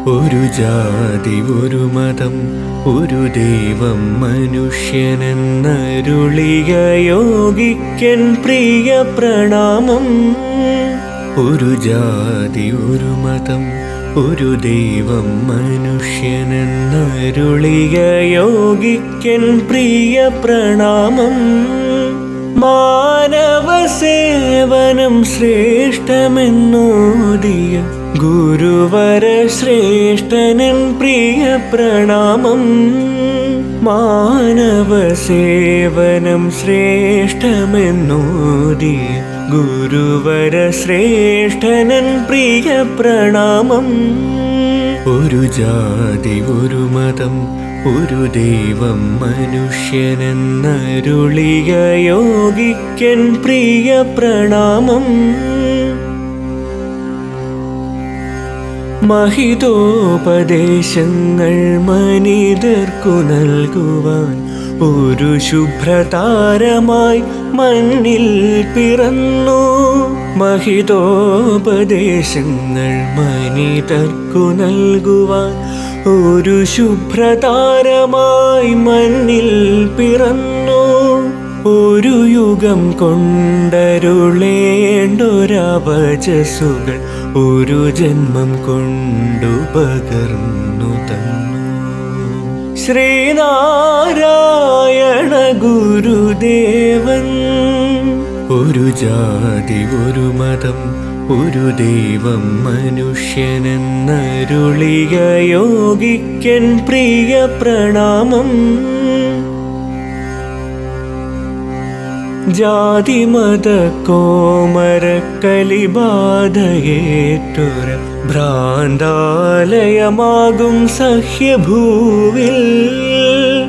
ഒരു ജാതി ഒരു മതം ഒരു ദൈവം മനുഷ്യനെന്നരുളിയ യോഗിക്കൻ പ്രിയ പ്രണാമം. ഒരു ജാതി ഒരു മതം ഒരു ദൈവം മനുഷ്യനെന്നരുളിയ യോഗിക്കൻ പ്രിയ പ്രണാമം. മാനവ സേവനം ശ്രേഷ്ഠമെന്നോദിയ ഗുരുവര ശ്രേഷ്ഠനൻ പ്രിയ പ്രണാമം. മാനവ സേവനം ശ്രേഷ്ഠമെന്നോദിയ ഗുരുവര ശ്രേഷ്ഠനൻ പ്രിയ പ്രണാമം. ഒരു ജാതി ഒരു മതം ഒരു ദൈവം മനുഷ്യനെന്നരുളിയ യോഗിക്കൻ പ്രിയ പ്രണാമം. മഹിതോപദേശങ്ങൾ മനിതർക്കു നൽകുവാൻ ഒരു ശുഭ്രതാരമായി മണ്ണിൽ പിറന്നു. മഹിതോപദേശങ്ങൾ മനിതർക്കു നൽകുവാൻ ഒരു ശുഭ്രതാരമായി മണ്ണിൽ പിറന്നു. ഒരു യുഗം കൊണ്ടരുളേണ്ടൊരവചസുകൾ ഒരു ജന്മം കൊണ്ടു പകർന്നു തന്നു. ശ്രീനാരായണ ഗുരുദേവൻ. ഒരു ജാതി ഒരു മതം ഒരു ദൈവം മനുഷ്യനെന്നരുളിയ യോഗിക്കൻ പ്രിയ പ്രണാമം. ജാതിമത കോമര കലിബാധയേറ്റൊര ഭ്രാന്താലയമാകും സഹ്യഭൂവിൽ.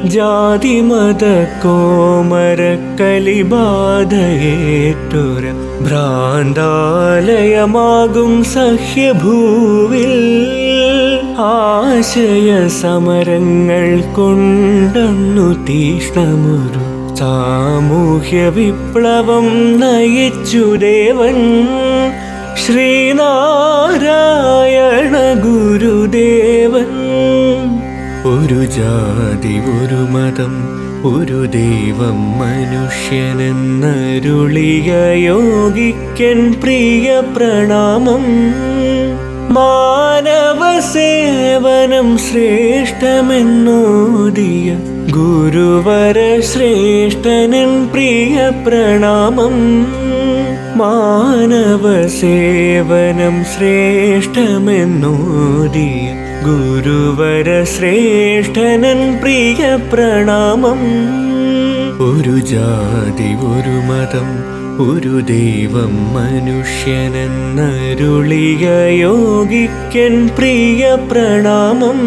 ജാതിമത കോമര കലിബാധയേറ്റൊര ഭ്രാന്താലയമാകും സഹ്യഭൂവിൽ. ആശയ സമരങ്ങൾ കൊണ്ടന്നു തീഷ്ണമൊരു സാമൂഹ്യ വിപ്ലവം നയിച്ചു ദേവൻ. ശ്രീനാരായണ ഗുരുദേവൻ. ഒരു ജാതി ഒരു മതം ഒരു ദൈവം മനുഷ്യനെന്നരുളിയ യോഗിക്കൻ പ്രിയ പ്രണാമം. മാനവ സേവനം ശ്രേഷ്ഠമെന്നോദിയ ഗുരുവര ശ്രേഷ്ഠനൻ പ്രിയ പ്രണാമം. മാനവ സേവനം ശ്രേഷ്ഠമെന്നോദിയ ഗുരുവര ശ്രേഷ്ഠനൻ പ്രിയ പ്രണാമം. ഒരു ജാതി ഒരു മതം ഒരു ദൈവം മനുഷ്യനെന്നരുളിയ യോഗിക്കൻ പ്രിയ പ്രണാമം.